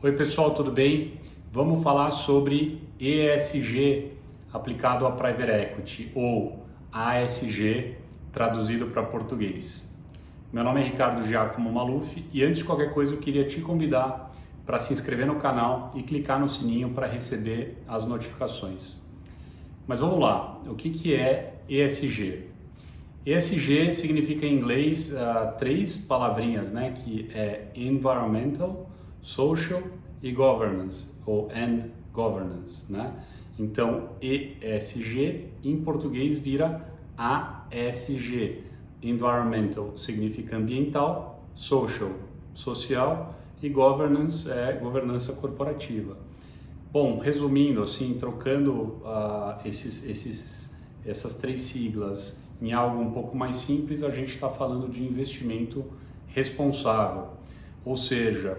Oi pessoal, tudo bem? Vamos falar sobre ESG aplicado a Private Equity ou ASG traduzido para português. Meu nome é Ricardo Giacomo Maluf e antes de qualquer coisa eu queria te convidar para se inscrever no canal e clicar no sininho para receber as notificações. Mas vamos lá, o que é ESG? ESG significa em inglês três palavrinhas, né? Que é Environmental, Social e Governance, ou And Governance, né? Então, ESG em português vira ASG. Environmental significa ambiental, Social, social e Governance é governança corporativa. Bom, resumindo assim, trocando essas três siglas em algo um pouco mais simples, a gente está falando de investimento responsável. Ou seja,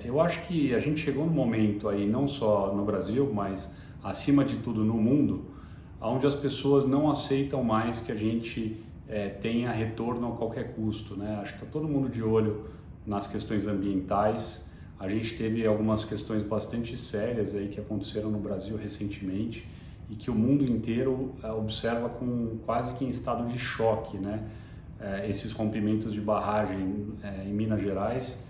eu acho que a gente chegou num momento aí, não só no Brasil, mas acima de tudo no mundo, onde as pessoas não aceitam mais que a gente tenha retorno a qualquer custo, né? Acho que está todo mundo de olho nas questões ambientais. A gente teve algumas questões bastante sérias aí que aconteceram no Brasil recentemente e que o mundo inteiro observa com quase que em estado de choque, né? Esses rompimentos de barragem em Minas Gerais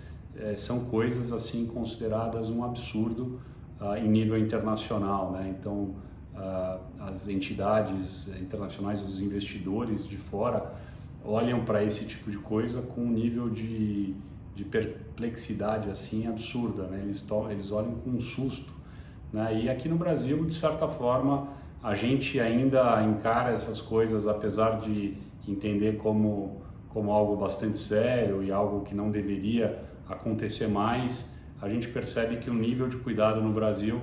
são coisas assim consideradas um absurdo em nível internacional, né? Então as entidades internacionais, os investidores de fora olham para esse tipo de coisa com um nível de perplexidade assim absurda, né? Eles olham com um susto, né? E aqui no Brasil, de certa forma, a gente ainda encara essas coisas, apesar de entender como algo bastante sério e algo que não deveria acontecer mais, a gente percebe que o nível de cuidado no Brasil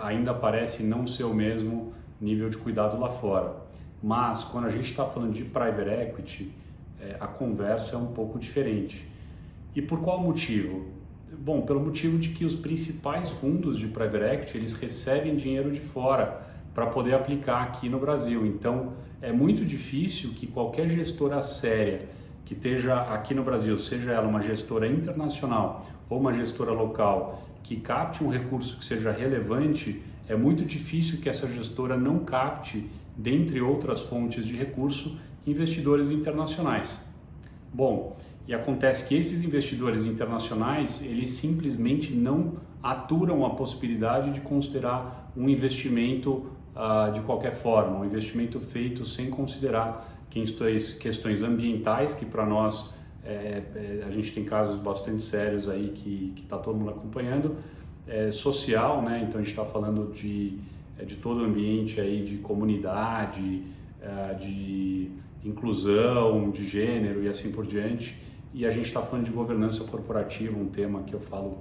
ainda parece não ser o mesmo nível de cuidado lá fora. Mas quando a gente está falando de private equity, a conversa é um pouco diferente. E por qual motivo? Bom, pelo motivo de que os principais fundos de private equity, eles recebem dinheiro de fora para poder aplicar aqui no Brasil. Então, é muito difícil que qualquer gestora séria que esteja aqui no Brasil, seja ela uma gestora internacional ou uma gestora local, que capte um recurso que seja relevante, é muito difícil que essa gestora não capte, dentre outras fontes de recurso, investidores internacionais. Bom, e acontece que esses investidores internacionais, eles simplesmente não aturam a possibilidade de considerar um investimento de qualquer forma, um investimento feito sem considerar questões ambientais, que para nós a gente tem casos bastante sérios aí que está todo mundo acompanhando, social, né? Então a gente está falando de todo o ambiente aí de comunidade, de inclusão, de gênero e assim por diante. E a gente está falando de governança corporativa, um tema que eu falo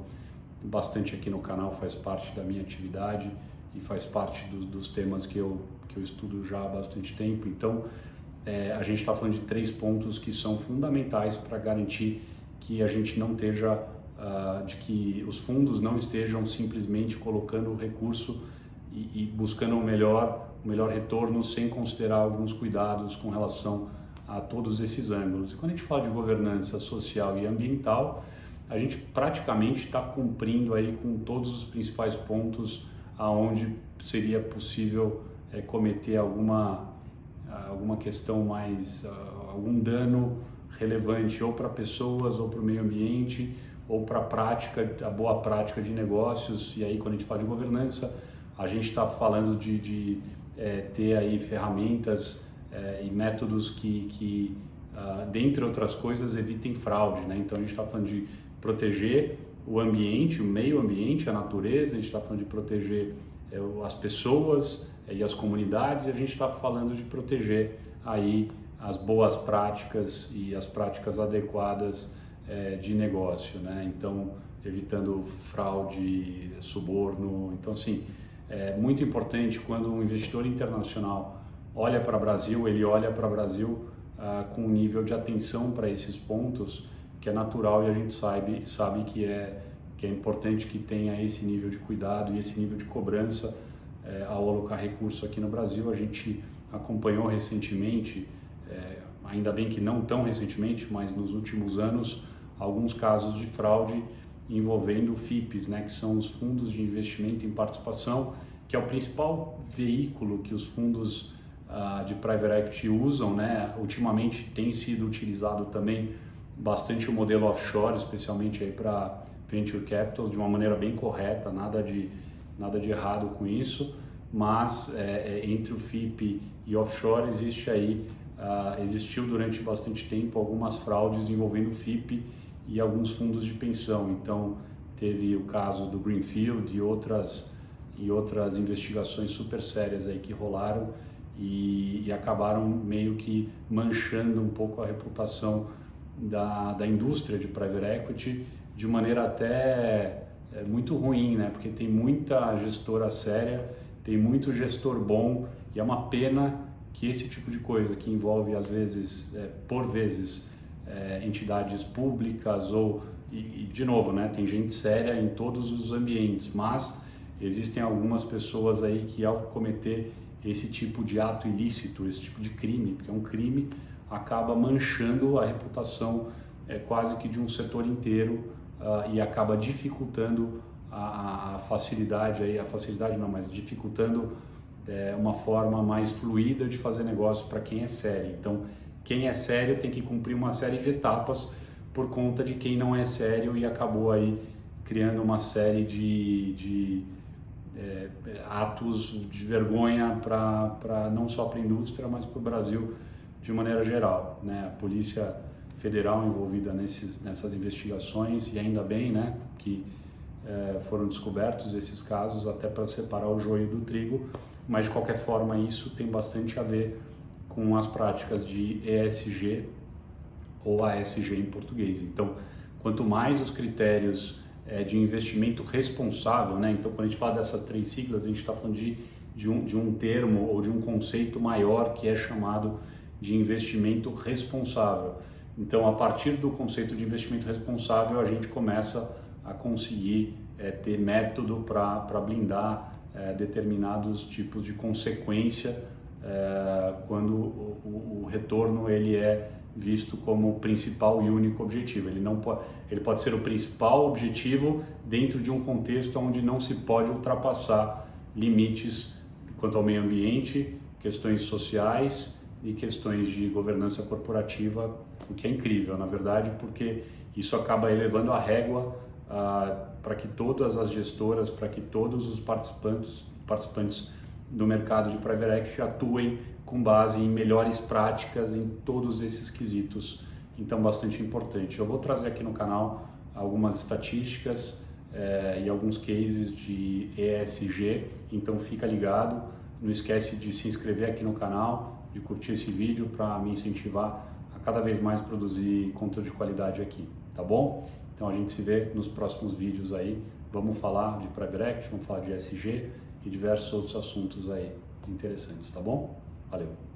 bastante aqui no canal, faz parte da minha atividade e faz parte dos temas que eu estudo já há bastante tempo. Então, a gente está falando de três pontos que são fundamentais para garantir que a gente não esteja, de que os fundos não estejam simplesmente colocando o recurso e buscando o melhor retorno sem considerar alguns cuidados com relação a todos esses ângulos. E quando a gente fala de governança social e ambiental, a gente praticamente está cumprindo aí com todos os principais pontos aonde seria possível cometer alguma questão mais, algum dano relevante ou para pessoas ou para o meio ambiente ou para a boa prática de negócios. E aí quando a gente fala de governança, a gente está falando de ter aí ferramentas e métodos que dentre outras coisas, evitem fraude, né? Então a gente está falando de proteger o ambiente, o meio ambiente, a natureza, a gente está falando de proteger as pessoas e as comunidades, e a gente está falando de proteger aí as boas práticas e as práticas adequadas de negócio, né? Então, evitando fraude, suborno. Então, assim, é muito importante quando um investidor internacional olha para o Brasil, ele olha para o Brasil com um nível de atenção para esses pontos que é natural, e a gente sabe que é importante que tenha esse nível de cuidado e esse nível de cobrança ao alocar recurso aqui no Brasil. A gente acompanhou recentemente, ainda bem que não tão recentemente, mas nos últimos anos, alguns casos de fraude envolvendo FIPs, né, que são os fundos de investimento em participação, que é o principal veículo que os fundos de private equity usam, né? Ultimamente tem sido utilizado também bastante o modelo offshore, especialmente aí para venture capital, de uma maneira bem correta, nada de errado com isso, mas entre o FIP e offshore existiu durante bastante tempo algumas fraudes envolvendo o FIP e alguns fundos de pensão. Então teve o caso do Greenfield e outras investigações super sérias aí que rolaram e acabaram meio que manchando um pouco a reputação da indústria de private equity de maneira até muito ruim, né? Porque tem muita gestora séria, tem muito gestor bom e é uma pena que esse tipo de coisa que envolve às vezes, por vezes, entidades públicas e de novo, né? Tem gente séria em todos os ambientes, mas existem algumas pessoas aí que ao cometer esse tipo de ato ilícito, esse tipo de crime, porque é um crime, acaba manchando a reputação quase que de um setor inteiro e acaba dificultando a facilidade, mas dificultando uma forma mais fluida de fazer negócio para quem é sério. Então, quem é sério tem que cumprir uma série de etapas por conta de quem não é sério e acabou aí criando uma série de atos de vergonha não só para a indústria, mas para o Brasil de maneira geral, né? A Polícia Federal envolvida nessas investigações e ainda bem, né, que foram descobertos esses casos até para separar o joio do trigo, mas de qualquer forma isso tem bastante a ver com as práticas de ESG ou ASG em português. Então, quanto mais os critérios de investimento responsável, né? Então, quando a gente fala dessas 3 siglas, a gente está falando de um termo ou de um conceito maior que é chamado de investimento responsável. Então, a partir do conceito de investimento responsável, a gente começa a conseguir ter método para blindar determinados tipos de consequência quando o retorno ele é visto como o principal e único objetivo. Ele pode ser o principal objetivo dentro de um contexto onde não se pode ultrapassar limites quanto ao meio ambiente, questões sociais e questões de governança corporativa, o que é incrível, na verdade, porque isso acaba elevando a régua para que todas as gestoras, para que todos os participantes do mercado de private equity atuem com base em melhores práticas em todos esses quesitos, então bastante importante. Eu vou trazer aqui no canal algumas estatísticas e alguns cases de ESG, então fica ligado, não esquece de se inscrever aqui no canal, de curtir esse vídeo para me incentivar a cada vez mais produzir conteúdo de qualidade aqui, tá bom? Então a gente se vê nos próximos vídeos aí, vamos falar de private equity, vamos falar de ESG e diversos outros assuntos aí interessantes, tá bom? Valeu!